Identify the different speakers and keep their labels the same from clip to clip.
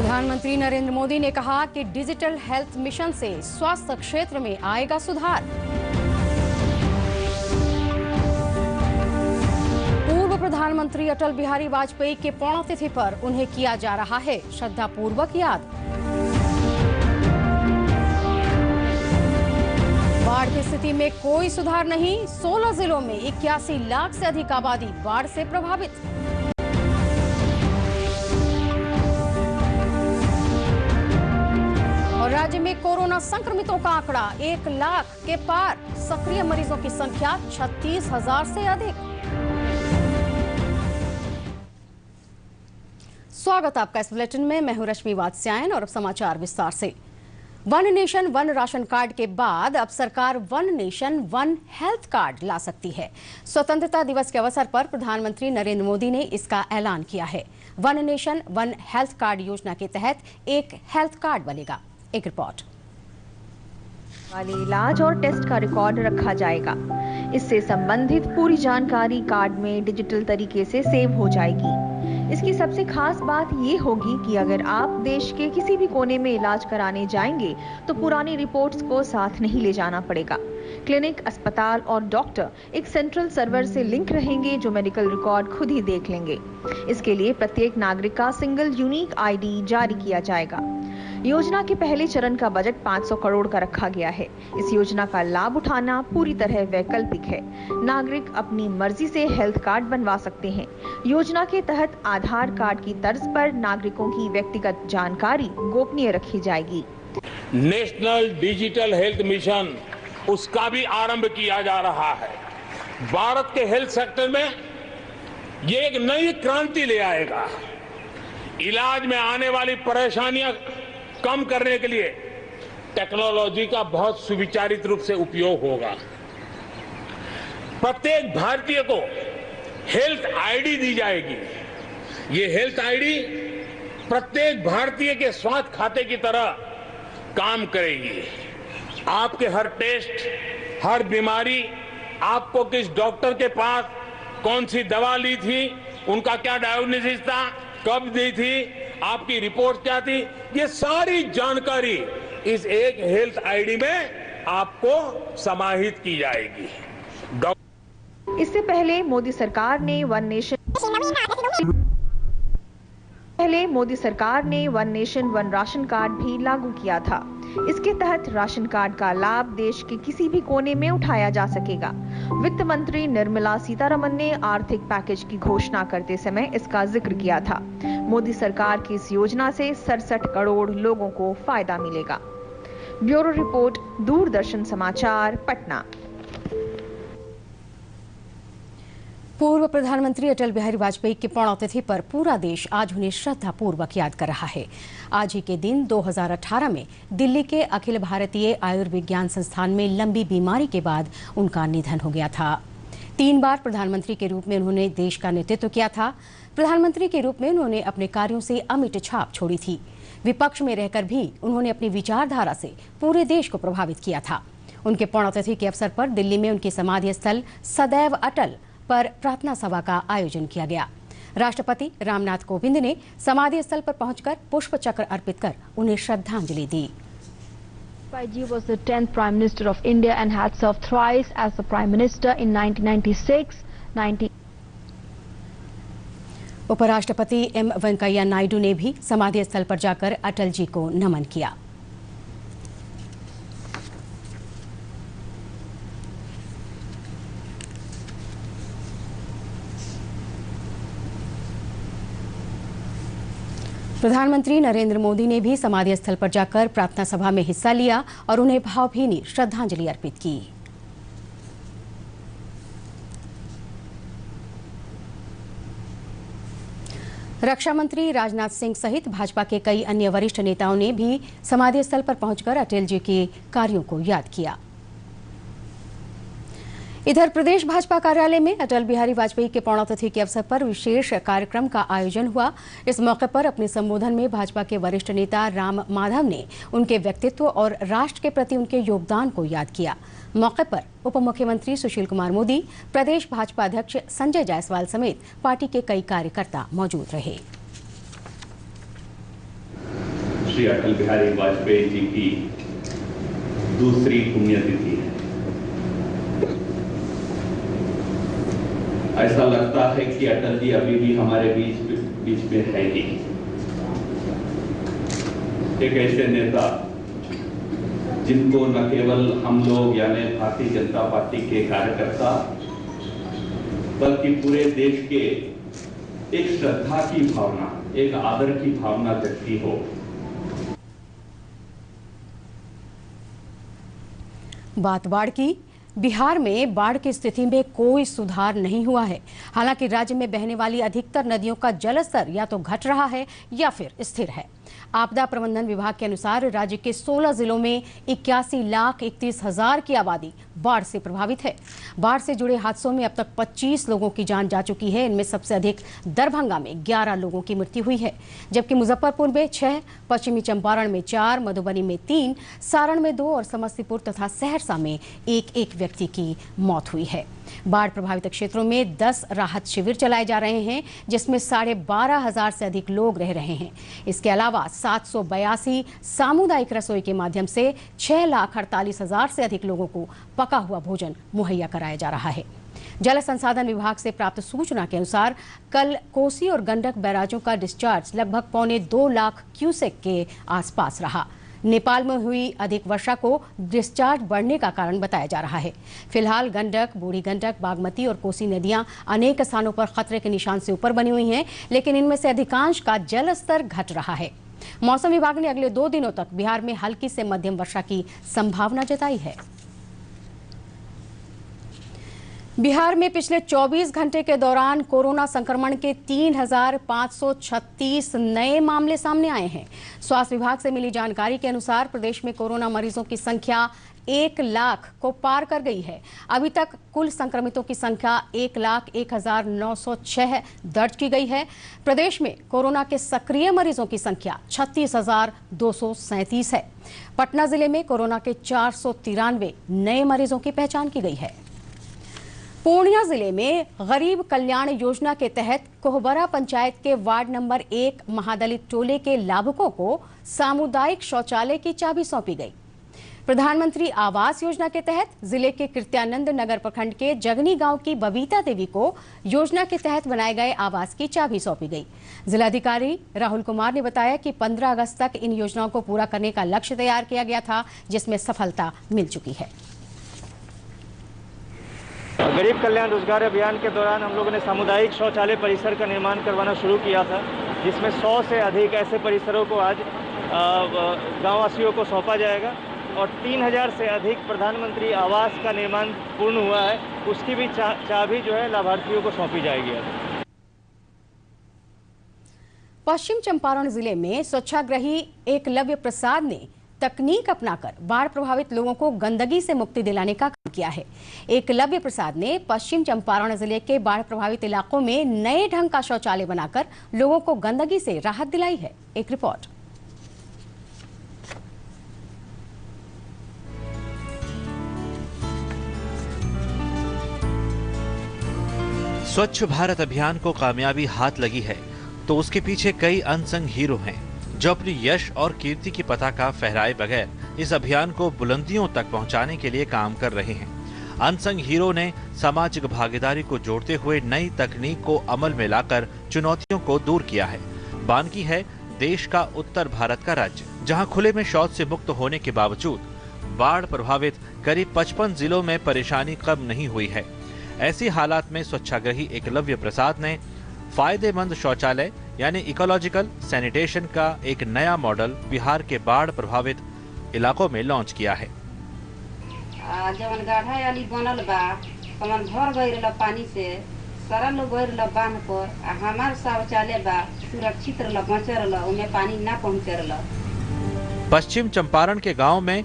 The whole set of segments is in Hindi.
Speaker 1: प्रधानमंत्री नरेंद्र मोदी ने कहा कि डिजिटल हेल्थ मिशन से स्वास्थ्य क्षेत्र में आएगा सुधार। पूर्व प्रधानमंत्री अटल बिहारी वाजपेयी के पुण्यतिथि पर उन्हें किया जा रहा है श्रद्धापूर्वक याद। बाढ़ की स्थिति में कोई सुधार नहीं, 16 जिलों में 81 लाख से अधिक आबादी बाढ़ से प्रभावित। और राज्य में कोरोना संक्रमितों का आंकड़ा 1 लाख के पार, सक्रिय मरीजों की संख्या 36,000 से अधिक। स्वागत आपका इस बुलेटिन में। मैं हूं रश्मि वात्स्यायन और अब समाचार विस्तार से। One nation one ration card के बाद अब सरकार one nation one health card ला सकती है। स्वतंत्रता दिवस के अवसर पर प्रधानमंत्री नरेंद्र मोदी ने इसका ऐलान किया है। One nation one health card योजना के तहत एक हेल्थ कार्ड बनेगा। एक रिपोर्ट।
Speaker 2: वाले इलाज और टेस्ट का रिकॉर्ड रखा जाएगा। इससे संबंधित पूरी जानकारी कार्ड में डिजिटल तरीके से सेव हो जाएगी। इसकी सबसे खास बात ये होगी कि अगर आप देश के किसी भी कोने में इलाज कराने जाएंगे तो पुरानी रिपोर्ट्स को साथ नहीं ले जाना पड़ेगा। क्लिनिक, अस्पताल और डॉक्टर एक सेंट्रल सर्वर से लिंक रहेंगे जो मेडिकल रिकॉर्ड खुद ही देख लेंगे। इसके लिए प्रत्येक नागरिक का सिंगल यूनिक आईडी जारी किया जाएगा। योजना के पहले चरण का बजट 500 करोड़ का रखा गया है। इस योजना का लाभ उठाना पूरी तरह वैकल्पिक है। नागरिक अपनी मर्जी से हेल्थ कार्ड बनवा सकते हैं। योजना के तहत आधार कार्ड की तर्ज पर नागरिकों की व्यक्तिगत जानकारी गोपनीय रखी जाएगी।
Speaker 3: नेशनल डिजिटल हेल्थ मिशन, उसका भी आरंभ किया जा रहा है। भारत के हेल्थ सेक्टर में ये एक नई क्रांति ले आएगा। इलाज में आने वाली परेशानियां कम करने के लिए टेक्नोलॉजी का बहुत सुविचारित रूप से उपयोग होगा। प्रत्येक भारतीय को हेल्थ आईडी दी जाएगी। ये हेल्थ आईडी प्रत्येक भारतीय के स्वास्थ्य खाते की तरह काम करेगी। आपके हर टेस्ट, हर बीमारी, आपको किस डॉक्टर के पास कौन सी दवा ली थी, उनका क्या डायग्नोसिस था, कब दी थी, आपकी रिपोर्ट क्या थी, ये सारी जानकारी इस एक हेल्थ आईडी में आपको समाहित की जाएगी।
Speaker 2: इससे पहले मोदी सरकार ने one nation one ration card भी लागू किया था। इसके तहत राशन कार्ड का लाभ देश के किसी भी कोने में उठाया जा सकेगा। वित्त मंत्री निर्मला सीतारमण ने आर्थिक पैकेज की घोषणा करते समय इसका जिक्र किया था। मोदी सरकार की इस योजना से 67 करोड़ लोगों को फायदा मिलेगा। ब्यूरो रिपोर्ट, दूरदर्शन समाचार, पटना।
Speaker 1: पूर्व प्रधानमंत्री अटल बिहारी वाजपेयी की पुण्यतिथि पर पूरा देश आज उन्हें श्रद्धापूर्वक याद कर रहा है। आज ही के दिन 2018 में दिल्ली के अखिल भारतीय आयुर्विज्ञान संस्थान में लंबी बीमारी के बाद उनका निधन हो गया था। 3 बार प्रधानमंत्री के रूप में उन्होंने देश का नेतृत्व किया था। प्रधानमंत्री के रूप में उन्होंने अपने कार्यों से अमिट छाप छोड़ी थी। विपक्ष में रहकर भी उन्होंने अपनी विचारधारा से पूरे देश को प्रभावित किया था। उनके पुण्यतिथि के अवसर पर दिल्ली में उनके समाधि स्थल सदैव अटल पर प्रार्थना सभा का आयोजन किया गया। राष्ट्रपति रामनाथ कोविंद ने समाधि स्थल पर पहुंचकर पुष्प चक्र अर्पित कर उन्हें श्रद्धांजलि दी।
Speaker 4: Vajpayee was the 10th Prime Minister of India and had served thrice as the Prime Minister in 1996, 19...
Speaker 1: उपराष्ट्रपति एम वेंकैया नायडू ने भी समाधि स्थल पर जाकर अटल जी को नमन किया। प्रधानमंत्री नरेंद्र मोदी ने भी समाधि स्थल पर जाकर प्रार्थना सभा में हिस्सा लिया और उन्हें भावभीनी श्रद्धांजलि अर्पित की। रक्षा मंत्री राजनाथ सिंह सहित भाजपा के कई अन्य वरिष्ठ नेताओं ने भी समाधि स्थल पर पहुंचकर अटल जी के कार्यों को याद किया। इधर प्रदेश भाजपा कार्यालय में अटल बिहारी वाजपेयी के पुण्यतिथि के अवसर पर विशेष कार्यक्रम का आयोजन हुआ। इस मौके पर अपने संबोधन में भाजपा के वरिष्ठ नेता राम माधव ने उनके व्यक्तित्व और राष्ट्र के प्रति उनके योगदान को याद किया। मौके पर उप मुख्यमंत्री सुशील कुमार मोदी, प्रदेश भाजपा अध्यक्ष संजय जायसवाल समेत पार्टी के कई कार्यकर्ता मौजूद रहे।
Speaker 5: श्री अटल बिहारी वाजपेयी जी की दूसरी पुण्यतिथि है। ऐसा लगता है कि अटल जी अभी भी हमारे बीच में है ही। एक ऐसे नेता जिनको न केवल हम लोग यानी भारतीय जनता पार्टी के कार्यकर्ता बल्कि पूरे देश के एक श्रद्धा की भावना, एक आदर की भावना जगती हो।
Speaker 1: बात बाढ़ की। बिहार में बाढ़ की स्थिति में कोई सुधार नहीं हुआ है। हालांकि राज्य में बहने वाली अधिकतर नदियों का जलस्तर या तो घट रहा है या फिर स्थिर है। आपदा प्रबंधन विभाग के अनुसार राज्य के 16 जिलों में 81,31,000 की आबादी बाढ़ से प्रभावित है। बाढ़ से जुड़े हादसों में अब तक 25 लोगों की जान जा चुकी है। इनमें सबसे अधिक दरभंगा में 11 लोगों की मृत्यु हुई है, जबकि मुजफ्फरपुर में 6, पश्चिमी चंपारण में 4, मधुबनी में 3, सारण में 2 और समस्तीपुर तथा सहरसा में 1-1 व्यक्ति की मौत हुई है। बाढ़ प्रभावित क्षेत्रों में 10 राहत शिविर चलाए जा रहे हैं, जिसमें 12,500 से अधिक लोग रह रहे हैं। इसके अलावा 782 सामुदायिक रसोई के माध्यम से 6,48,000 से अधिक लोगों को पका हुआ भोजन मुहैया कराया जा रहा है। जल संसाधन विभाग से प्राप्त सूचना के अनुसार कल कोसी और गंडक बैराजों का डिस्चार्ज लगभग 1.25 लाख क्यूसेक के आसपास रहा। नेपाल में हुई अधिक वर्षा को डिस्चार्ज बढ़ने का कारण बताया जा रहा है। फिलहाल गंडक, बूढ़ी गंडक, बागमती और कोसी नदियां अनेक स्थानों पर खतरे के निशान से ऊपर बनी हुई हैं, लेकिन इनमें से अधिकांश का जल स्तर घट रहा है। मौसम विभाग ने अगले 2 दिनों तक बिहार में हल्की से मध्यम वर्षा की संभावना जताई है। बिहार में पिछले 24 घंटे के दौरान कोरोना संक्रमण के 3,536 नए मामले सामने आए हैं। स्वास्थ्य विभाग से मिली जानकारी के अनुसार प्रदेश में कोरोना मरीजों की संख्या 1 लाख को पार कर गई है। अभी तक कुल संक्रमितों की संख्या 1,01,906 दर्ज की गई है। प्रदेश में कोरोना के सक्रिय मरीजों की संख्या 36,237 है। पटना जिले में कोरोना के 493 नए मरीजों की पहचान की गई है। पूर्णिया जिले में गरीब कल्याण योजना के तहत कोहबरा पंचायत के वार्ड नंबर 1 महादलित टोले के लाभुकों को सामुदायिक शौचालय की चाबी सौंपी गई। प्रधानमंत्री आवास योजना के तहत जिले के कृत्यानंद नगर प्रखंड के जगनी गांव की बबीता देवी को योजना के तहत बनाए गए आवास की चाबी सौंपी गई। जिलाधिकारी राहुल कुमार ने बताया कि 15 अगस्त तक इन योजनाओं को पूरा करने का लक्ष्य तैयार किया गया था, जिसमें सफलता मिल चुकी है।
Speaker 6: गरीब कल्याण रोजगार अभियान के दौरान हम लोगों ने सामुदायिक शौचालय परिसर का निर्माण करवाना शुरू किया था, जिसमें 100 से अधिक ऐसे परिसरों को आज गांववासियों को सौंपा जाएगा और 3,000 से अधिक प्रधानमंत्री आवास का निर्माण पूर्ण हुआ है, उसकी भी चाबी जो है लाभार्थियों को सौंपी जाएगी।
Speaker 1: पश्चिम चंपारण जिले में स्वच्छाग्रही एकलव्य प्रसाद ने तकनीक अपनाकर बाढ़ प्रभावित लोगों को गंदगी से मुक्ति दिलाने का काम किया है। एकलव्य प्रसाद ने पश्चिम चंपारण जिले के बाढ़ प्रभावित इलाकों में नए ढंग का शौचालय बनाकर लोगों को गंदगी से राहत दिलाई है। एक रिपोर्ट।
Speaker 7: स्वच्छ भारत अभियान को कामयाबी हाथ लगी है तो उसके पीछे कई अनसंग हीरो हैं जो अपनी यश और कीर्ति की पताका फहराए बगैर इस अभियान को बुलंदियों तक पहुंचाने के लिए काम कर रहे हैं। अनसंग हीरो ने सामाजिक भागीदारी को जोड़ते हुए नई तकनीक को अमल में लाकर चुनौतियों को दूर किया है। बानकी है देश का उत्तर भारत का राज्य, जहां खुले में शौच से मुक्त होने के बावजूद बाढ़ प्रभावित करीब 55 जिलों में परेशानी कम नहीं हुई है। ऐसी हालात में स्वच्छाग्रही एकलव्य प्रसाद ने फायदेमंद शौचालय यानी इकोलॉजिकल सैनिटेशन का एक नया मॉडल बिहार के बाढ़ प्रभावित इलाकों में लॉन्च किया है।
Speaker 8: जवन गाढ़ा वाली बनल बा, कमन भर गइल पानी से, सारा लोग गइल बांध पर, हमार शौचालय बा सुरक्षित रहल, बचल, उनमें पानी ना पहुंचल।
Speaker 7: पश्चिम चंपारण के गांव में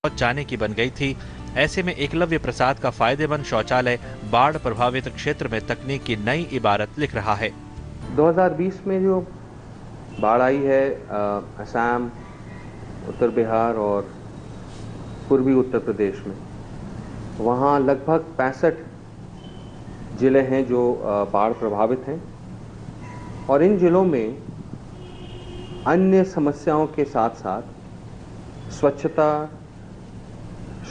Speaker 7: जाने की बन गई थी। ऐसे में एकलव्य प्रसाद का फायदेमंद शौचालय बाढ़ प्रभावित क्षेत्र में तकनीक की नई इबारत लिख रहा है।
Speaker 9: 2020 में जो बाढ़ आई है असम, उत्तर बिहार और पूर्वी उत्तर प्रदेश में, वहाँ लगभग 65 जिले हैं जो बाढ़ प्रभावित हैं और इन जिलों में अन्य समस्याओं के साथ साथ स्वच्छता,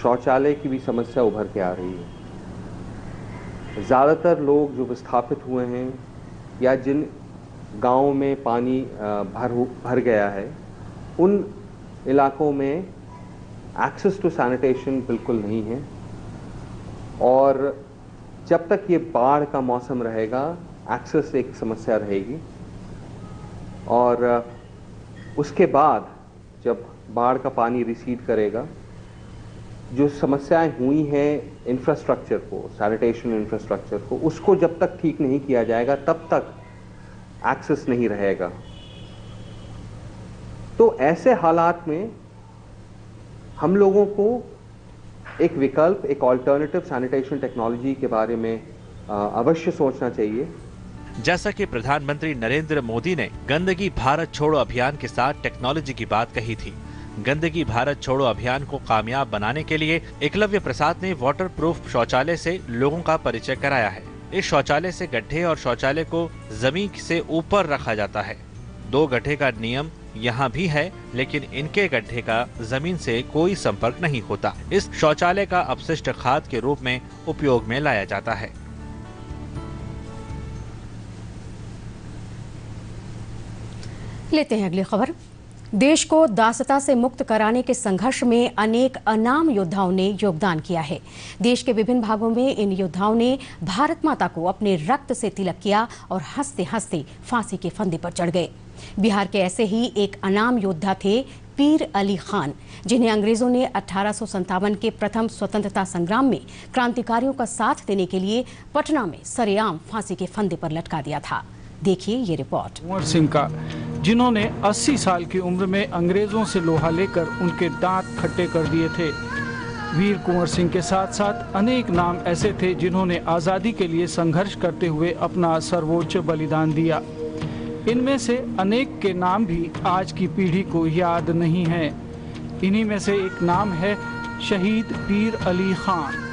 Speaker 9: शौचालय की भी समस्या उभर के आ रही है। ज़्यादातर लोग जो विस्थापित हुए हैं या जिन गांवों में पानी भर गया है, उन इलाकों में एक्सेस टू सैनिटेशन बिल्कुल नहीं है। और जब तक ये बाढ़ का मौसम रहेगा, एक्सेस एक समस्या रहेगी। और उसके बाद जब बाढ़ का पानी रिसीड करेगा, जो समस्याएं हुई हैं इंफ्रास्ट्रक्चर को, सैनिटेशन इंफ्रास्ट्रक्चर को, उसको जब तक ठीक नहीं किया जाएगा तब तक एक्सेस नहीं रहेगा। तो ऐसे हालात में हम लोगों को एक विकल्प, एक ऑल्टरनेटिव सैनिटेशन टेक्नोलॉजी के बारे में अवश्य सोचना चाहिए।
Speaker 7: जैसा कि प्रधानमंत्री नरेंद्र मोदी ने गंदगी भारत छोड़ो अभियान के साथ टेक्नोलॉजी की बात कही थी। गंदगी भारत छोड़ो अभियान को कामयाब बनाने के लिए एकलव्य प्रसाद ने वाटर प्रूफ शौचालय से लोगों का परिचय कराया है। इस शौचालय से गड्ढे और शौचालय को जमीन से ऊपर रखा जाता है। 2 गड्ढे का नियम यहाँ भी है, लेकिन इनके गड्ढे का जमीन से कोई संपर्क नहीं होता। इस शौचालय का अपशिष्ट खाद के रूप में उपयोग में लाया जाता है।
Speaker 1: लेते हैं अगली खबर। देश को दासता से मुक्त कराने के संघर्ष में अनेक अनाम योद्धाओं ने योगदान किया है। देश के विभिन्न भागों में इन योद्धाओं ने भारत माता को अपने रक्त से तिलक किया और हंसते हंसते फांसी के फंदे पर चढ़ गए। बिहार के ऐसे ही एक अनाम योद्धा थे पीर अली खान, जिन्हें अंग्रेजों ने 1857 के प्रथम स्वतंत्रता संग्राम में क्रांतिकारियों का साथ देने के लिए पटना में सरेआम फांसी के फंदे पर लटका दिया था। देखिए ये रिपोर्ट।
Speaker 10: कुंवर सिंह का, जिन्होंने 80 साल की उम्र में अंग्रेजों से लोहा लेकर उनके दांत खट्टे कर दिए थे। वीर कुंवर सिंह के साथ साथ अनेक नाम ऐसे थे जिन्होंने आज़ादी के लिए संघर्ष करते हुए अपना सर्वोच्च बलिदान दिया। इनमें से अनेक के नाम भी आज की पीढ़ी को याद नहीं है। इन्हीं में से एक नाम है शहीद पीर अली खान।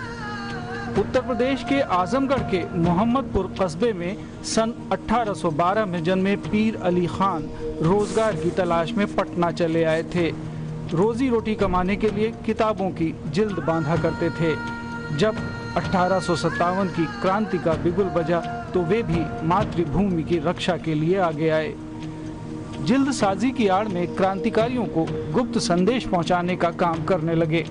Speaker 10: उत्तर प्रदेश के आजमगढ़ के मोहम्मदपुर कस्बे में सन 1812 में जन्मे पीर अली खान रोजगार की तलाश में पटना चले आए थे। रोजी रोटी कमाने के लिए किताबों की जिल्द बांधा करते थे। जब 1857 की क्रांति का बिगुल बजा तो वे भी मातृभूमि की रक्षा के लिए आगे आए। जिल्द साजी की आड़ में क्रांतिकारियों को गुप्त संदेश पहुंचाने का काम करने लगे।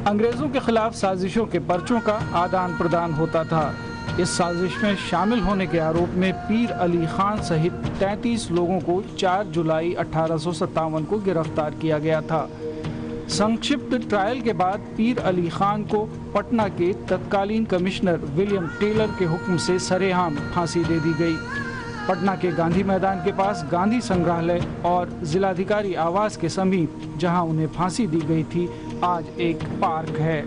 Speaker 10: अंग्रेजों के खिलाफ साजिशों के पर्चों का आदान प्रदान होता था। इस साजिश में शामिल होने के आरोप में पीर अली खान सहित 33 लोगों को 4 जुलाई 1857 को गिरफ्तार किया गया था। संक्षिप्त ट्रायल के बाद पीर अली खान को पटना के तत्कालीन कमिश्नर विलियम टेलर के हुक्म से सरेआम फांसी दे दी गई। पटना के गांधी मैदान के पास गांधी संग्रहालय और जिलाधिकारी आवास के समीप जहां उन्हें फांसी दी गई थी, आज एक पार्क है।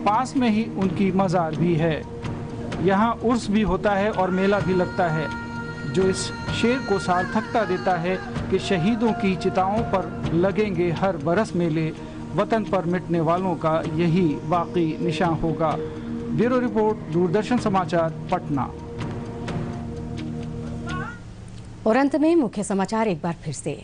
Speaker 10: पास में ही उनकी मज़ार भी है। यहाँ उर्स भी होता है और मेला भी लगता है, जो इस शेर को सार्थकता देता है कि शहीदों की चिताओं पर लगेंगे हर बरस मेले, वतन पर मिटने वालों का यही बाकी निशान होगा। ब्यूरो रिपोर्ट, दूरदर्शन समाचार, पटना।
Speaker 1: और अंत में मुख्य समाचार एक बार फिर से।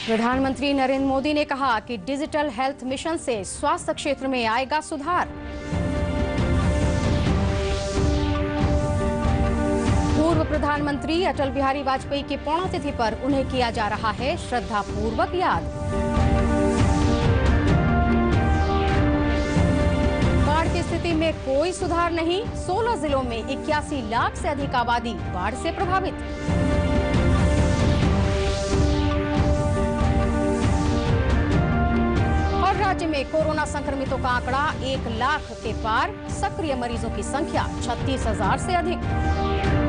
Speaker 1: प्रधानमंत्री नरेंद्र मोदी ने कहा कि डिजिटल हेल्थ मिशन से स्वास्थ्य क्षेत्र में आएगा सुधार। पूर्व प्रधानमंत्री अटल बिहारी वाजपेयी की पुण्यतिथि पर उन्हें किया जा रहा है श्रद्धापूर्वक याद। बाढ़ की स्थिति में कोई सुधार नहीं, 16 जिलों में 81 लाख से अधिक आबादी बाढ़ से प्रभावित। और राज्य में कोरोना संक्रमितों का आंकड़ा 1 लाख के पार, सक्रिय मरीजों की संख्या 36,000 से अधिक।